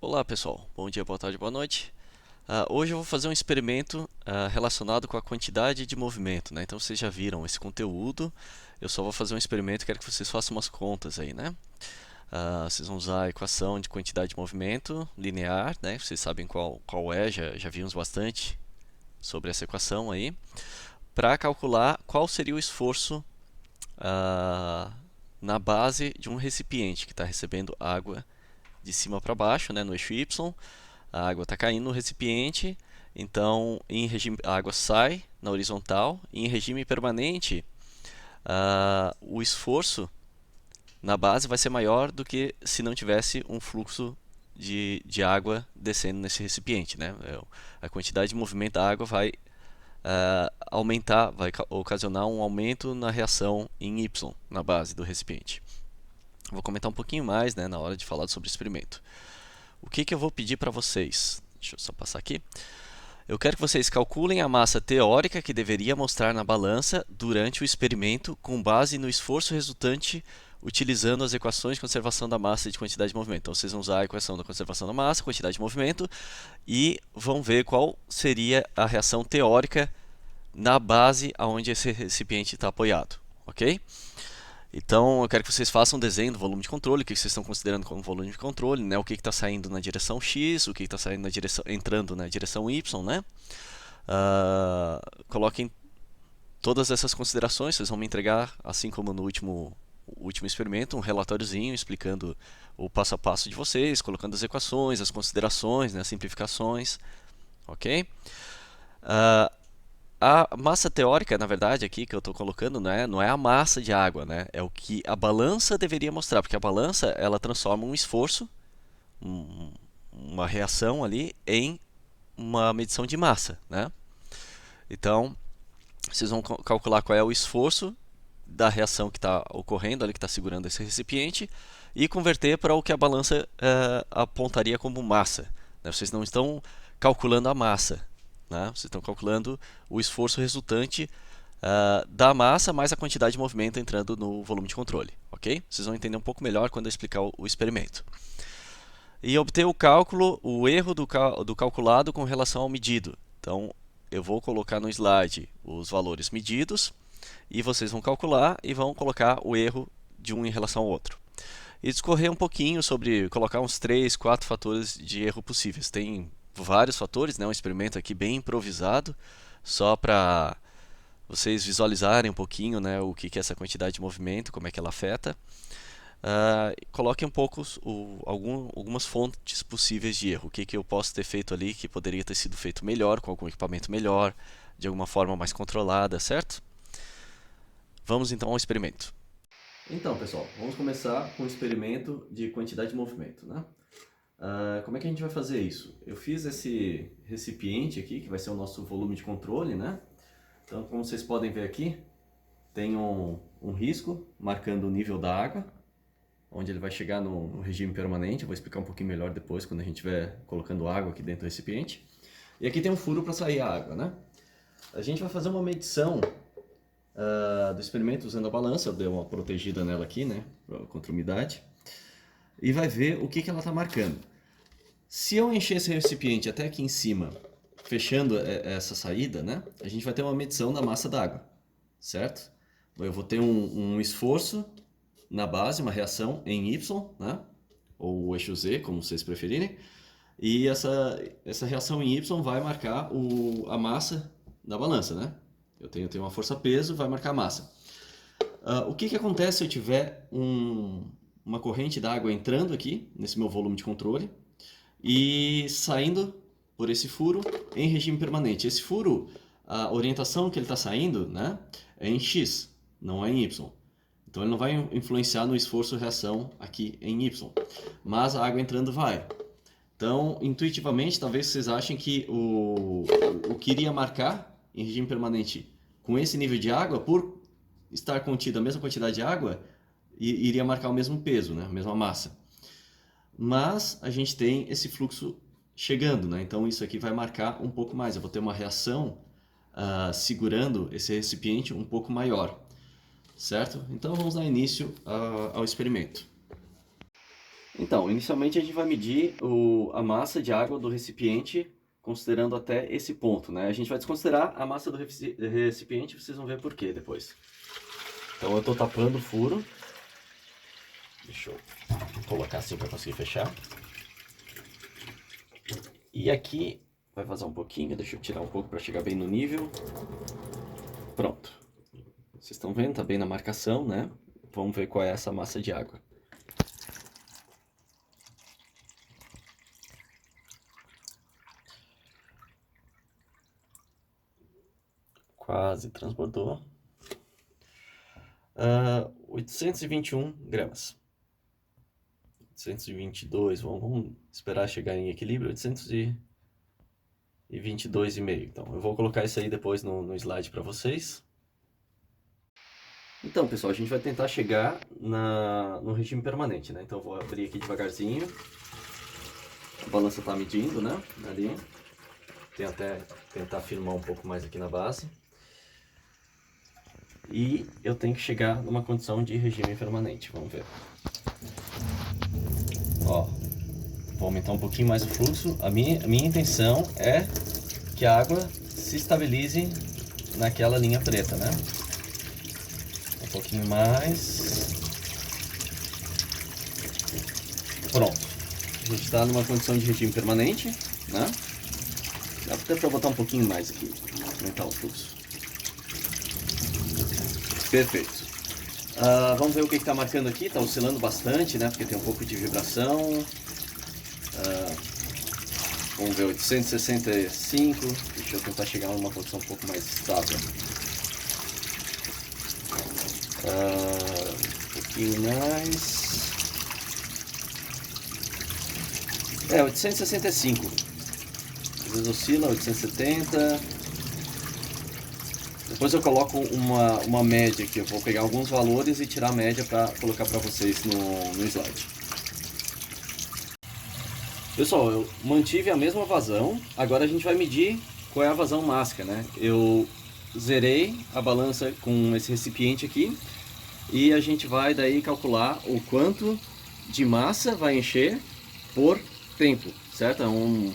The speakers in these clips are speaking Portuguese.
Olá pessoal, bom dia, boa tarde, boa noite. Hoje eu vou fazer um experimento relacionado com a quantidade de movimento, né? Então vocês já viram esse conteúdo, eu só vou fazer um experimento, quero que vocês façam umas contas aí, né? Vocês vão usar a equação de quantidade de movimento linear, né? Vocês sabem qual é, já vimos bastante sobre essa equação aí, para calcular qual seria o esforço na base de um recipiente que está recebendo água de cima para baixo, né, no eixo Y. A água está caindo no recipiente, então a água sai na horizontal. E em regime permanente, o esforço na base vai ser maior do que se não tivesse um fluxo de água descendo nesse recipiente, né? A quantidade de movimento da água vai aumentar, vai ocasionar um aumento na reação em Y na base do recipiente. Vou comentar um pouquinho mais, né, na hora de falar sobre o experimento. O que eu vou pedir para vocês? Deixa eu só passar aqui. Eu quero que vocês calculem a massa teórica que deveria mostrar na balança durante o experimento com base no esforço resultante utilizando as equações de conservação da massa e de quantidade de movimento. Então vocês vão usar a equação da conservação da massa, quantidade de movimento e vão ver qual seria a reação teórica na base aonde esse recipiente está apoiado, ok? Então, eu quero que vocês façam um desenho do volume de controle, o que vocês estão considerando como volume de controle, né? O que está saindo na direção X, o que está saindo entrando na direção Y, né? Coloquem todas essas considerações, vocês vão me entregar, assim como no último experimento, um relatóriozinho explicando o passo a passo de vocês, colocando as equações, as considerações, né, as simplificações, ok? A massa teórica, na verdade, aqui que eu estou colocando, não é a massa de água, né? É o que a balança deveria mostrar, porque a balança ela transforma um esforço, uma reação ali, em uma medição de massa, né? Então, vocês vão calcular qual é o esforço da reação que está ocorrendo ali, que está segurando esse recipiente, e converter para o que a balança apontaria como massa, né? Vocês não estão calculando a massa, né? Vocês estão calculando o esforço resultante da massa mais a quantidade de movimento entrando no volume de controle, ok? Vocês vão entender um pouco melhor quando eu explicar o experimento. E obter o cálculo, o erro do calculado com relação ao medido. Então, eu vou colocar no slide os valores medidos e vocês vão calcular e vão colocar o erro de um em relação ao outro. E discorrer um pouquinho sobre colocar uns 3, 4 fatores de erro possíveis. Tem vários fatores, né? Um experimento aqui bem improvisado, só para vocês visualizarem um pouquinho, né, o que é essa quantidade de movimento, como é que ela afeta. Coloquem um pouco algumas fontes possíveis de erro. O que eu posso ter feito ali que poderia ter sido feito melhor, com algum equipamento melhor, de alguma forma mais controlada, certo? Vamos então ao experimento. Então, pessoal, vamos começar com o experimento de quantidade de movimento, né? Como é que a gente vai fazer isso? Eu fiz esse recipiente aqui, que vai ser o nosso volume de controle, né? Então, como vocês podem ver aqui, tem um risco marcando o nível da água, onde ele vai chegar no regime permanente. Eu vou explicar um pouquinho melhor depois, quando a gente estiver colocando água aqui dentro do recipiente. E aqui tem um furo para sair a água, né? A gente vai fazer uma medição do experimento usando a balança. Eu dei uma protegida nela aqui, né, contra a umidade. E vai ver o que ela está marcando. Se eu encher esse recipiente até aqui em cima, fechando essa saída, né, a gente vai ter uma medição da massa d'água, certo? Eu vou ter um esforço na base, uma reação em Y, né, ou o eixo Z, como vocês preferirem, e essa reação em Y vai marcar a massa da balança, né? Eu tenho uma força-peso, vai marcar a massa. O que acontece se eu tiver uma corrente d'água entrando aqui, nesse meu volume de controle, e saindo por esse furo em regime permanente? Esse furo, a orientação que ele está saindo, né, é em X, não é em Y. Então ele não vai influenciar no esforço-reação aqui em Y, mas a água entrando vai. Então, intuitivamente, talvez vocês achem que o que iria marcar em regime permanente com esse nível de água, por estar contido a mesma quantidade de água, iria marcar o mesmo peso, né? A mesma massa. Mas a gente tem esse fluxo chegando, né? Então isso aqui vai marcar um pouco mais. Eu vou ter uma reação segurando esse recipiente um pouco maior, certo? Então vamos dar início ao experimento. Então, inicialmente a gente vai medir a massa de água do recipiente considerando até esse ponto, né? A gente vai desconsiderar a massa do recipiente, vocês vão ver por quê depois. Então eu estou tapando o furo. Deixa eu colocar assim para conseguir fechar. E aqui vai vazar um pouquinho, deixa eu tirar um pouco para chegar bem no nível. Pronto. Vocês estão vendo, tá bem na marcação, né? Vamos ver qual é essa massa de água. Quase transbordou. 821 gramas. 822, vamos esperar chegar em equilíbrio. 822,5. Então, eu vou colocar isso aí depois no slide para vocês. Então, pessoal, a gente vai tentar chegar no regime permanente, né? Então, eu vou abrir aqui devagarzinho. A balança está medindo, né? Ali. Tem até tentar firmar um pouco mais aqui na base. E eu tenho que chegar numa condição de regime permanente. Vamos ver. Ó, vou aumentar um pouquinho mais o fluxo. A minha intenção é que a água se estabilize naquela linha preta, né? Um pouquinho mais. Pronto. A gente está numa condição de regime permanente, né? Dá até para botar um pouquinho mais aqui, aumentar o fluxo. Perfeito. Vamos ver o que está marcando aqui. Está oscilando bastante, né? Porque tem um pouco de vibração. Vamos ver, 865. Deixa eu tentar chegar numa posição um pouco mais estável. Um pouquinho mais. 865. Às vezes oscila, 870. Depois eu coloco uma média aqui. Eu vou pegar alguns valores e tirar a média para colocar para vocês no slide. Pessoal, eu mantive a mesma vazão. Agora a gente vai medir qual é a vazão máxima, né? Eu zerei a balança com esse recipiente aqui e a gente vai daí calcular o quanto de massa vai encher por tempo, certo? É um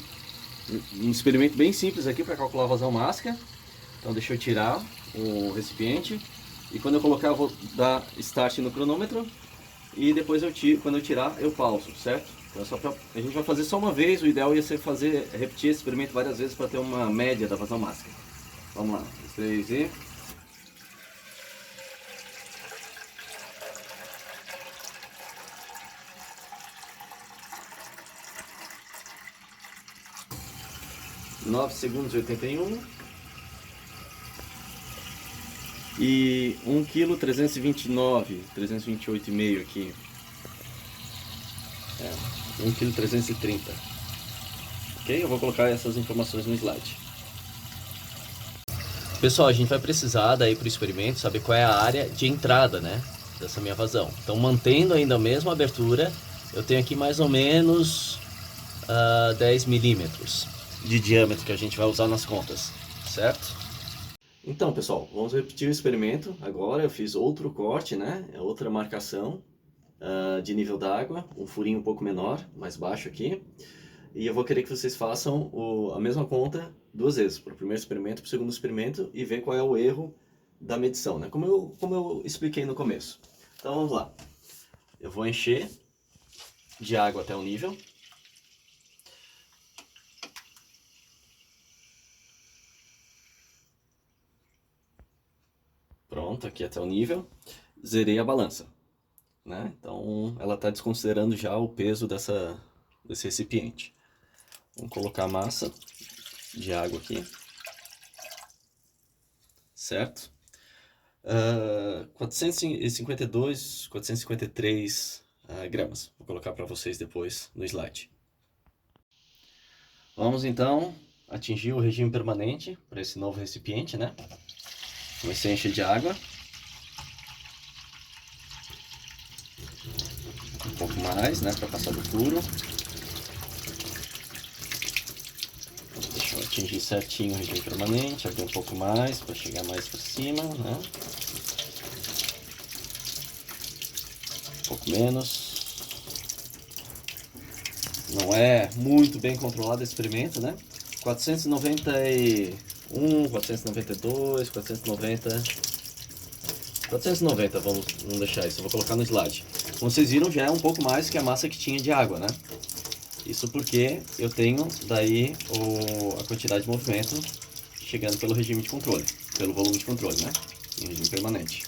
experimento bem simples aqui para calcular a vazão máxima. Então deixa eu tirar o recipiente e quando eu colocar eu vou dar start no cronômetro e depois quando eu tirar eu pauso, certo? Então a gente vai fazer só uma vez, o ideal ia ser repetir esse experimento várias vezes para ter uma média da vazão máxima. Vamos lá, 3 e... (9 segundos e 81) e 1 kg 329, 328,5 aqui. 1 kg 330. Ok? Eu vou colocar essas informações no slide. Pessoal, a gente vai precisar daí para o experimento saber qual é a área de entrada, né, dessa minha vazão. Então, mantendo ainda a mesma abertura, eu tenho aqui mais ou menos 10 milímetros de diâmetro que a gente vai usar nas contas, certo? Então, pessoal, vamos repetir o experimento. Agora eu fiz outro corte, né? É outra marcação de nível d'água, um furinho um pouco menor, mais baixo aqui. E eu vou querer que vocês façam a mesma conta duas vezes, para o primeiro experimento e para o segundo experimento, e ver qual é o erro da medição, né? Como eu expliquei no começo. Então vamos lá. Eu vou encher de água até o nível. Pronto, aqui até o nível. Zerei a balança, né? Então ela está desconsiderando já o peso desse recipiente. Vamos colocar a massa de água aqui, certo? 452, 453 gramas. Vou colocar para vocês depois no slide. Vamos então atingir o regime permanente para esse novo recipiente, né? Comecei a encher de água. Um pouco mais, né, para passar do furo. Deixa eu atingir certinho o regime permanente, abrir um pouco mais para chegar mais para cima, né? Um pouco menos. Não é muito bem controlado esse experimento, né? 491, 492, 490... 490, vamos deixar isso, eu vou colocar no slide. Como vocês viram, já é um pouco mais que a massa que tinha de água, né? Isso porque eu tenho daí a quantidade de movimento chegando pelo regime de controle, pelo volume de controle, né? Em regime permanente.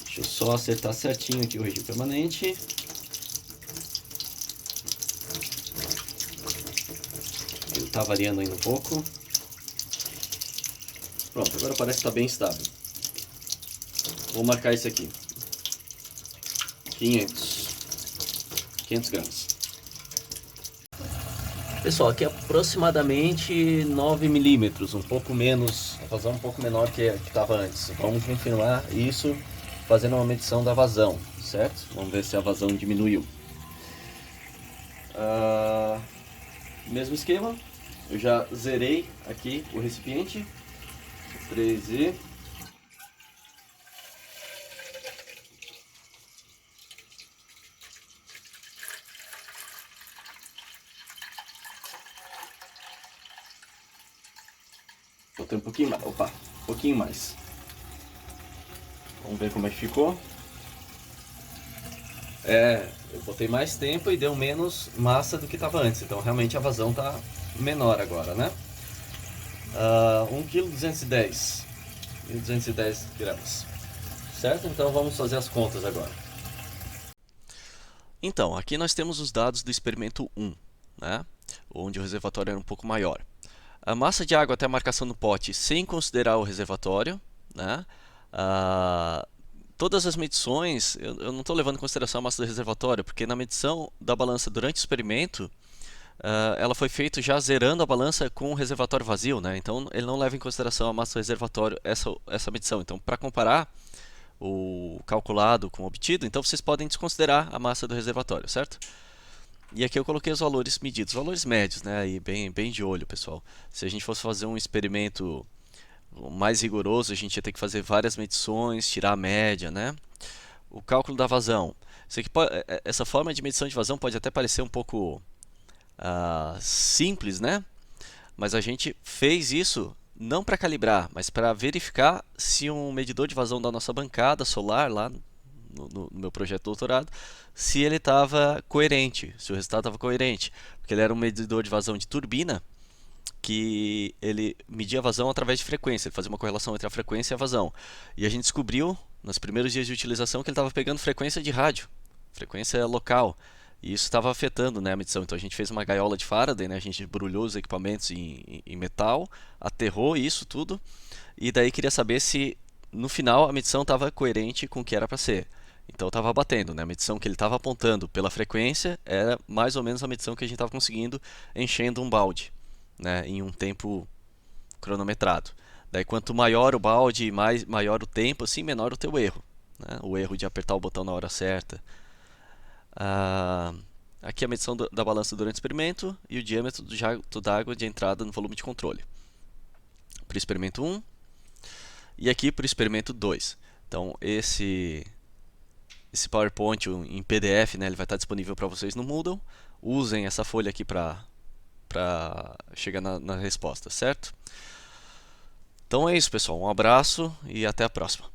Deixa eu só acertar certinho aqui o regime permanente. Ele está variando ainda um pouco. Pronto, agora parece que está bem estável. Vou marcar isso aqui. 500 gramas. Pessoal, aqui é aproximadamente 9 milímetros, um pouco menos, a vazão um pouco menor que estava antes. Vamos confirmar isso fazendo uma medição da vazão, certo? Vamos ver se a vazão diminuiu. Mesmo esquema, eu já zerei aqui o recipiente. 3E. Botei um pouquinho mais, opa, um pouquinho mais. Vamos ver como é que ficou. Eu botei mais tempo e deu menos massa do que estava antes, então realmente a vazão está menor agora, né? 1,210 kg, 1.210 gramas, certo? Então vamos fazer as contas agora. Então, aqui nós temos os dados do experimento 1, né? Onde o reservatório era um pouco maior. A massa de água até a marcação no pote sem considerar o reservatório, né? Todas as medições, eu não estou levando em consideração a massa do reservatório, porque na medição da balança durante o experimento, ela foi feita já zerando a balança com o reservatório vazio, né? Então ele não leva em consideração a massa do reservatório essa medição. Então, para comparar o calculado com o obtido, então vocês podem desconsiderar a massa do reservatório, certo? E aqui eu coloquei os valores medidos, valores médios, né? Aí bem de olho, pessoal. Se a gente fosse fazer um experimento mais rigoroso, a gente ia ter que fazer várias medições, tirar a média, né? O cálculo da vazão. Essa forma de medição de vazão pode até parecer um pouco simples, né? Mas a gente fez isso não para calibrar, mas para verificar se um medidor de vazão da nossa bancada solar lá no meu projeto de doutorado, se ele estava coerente, se o resultado estava coerente, porque ele era um medidor de vazão de turbina que ele media a vazão através de frequência, ele fazia uma correlação entre a frequência e a vazão. E a gente descobriu, nos primeiros dias de utilização, que ele estava pegando frequência de rádio, frequência local. E isso estava afetando, né, a medição. Então a gente fez uma gaiola de Faraday, né, a gente embrulhou os equipamentos em metal, aterrou isso tudo, e daí queria saber se no final a medição estava coerente com o que era para ser. Então estava batendo, né? A medição que ele estava apontando pela frequência era mais ou menos a medição que a gente estava conseguindo enchendo um balde, né, em um tempo cronometrado. Daí quanto maior o balde, maior o tempo, assim, menor o teu erro, né? O erro de apertar o botão na hora certa. Aqui a medição da balança durante o experimento e o diâmetro do jato d'água de entrada no volume de controle. Para o experimento 1 e aqui para o experimento 2. Então esse PowerPoint em PDF, né, ele vai estar disponível para vocês no Moodle. Usem essa folha aqui para chegar na resposta, certo? Então é isso, pessoal. Um abraço e até a próxima.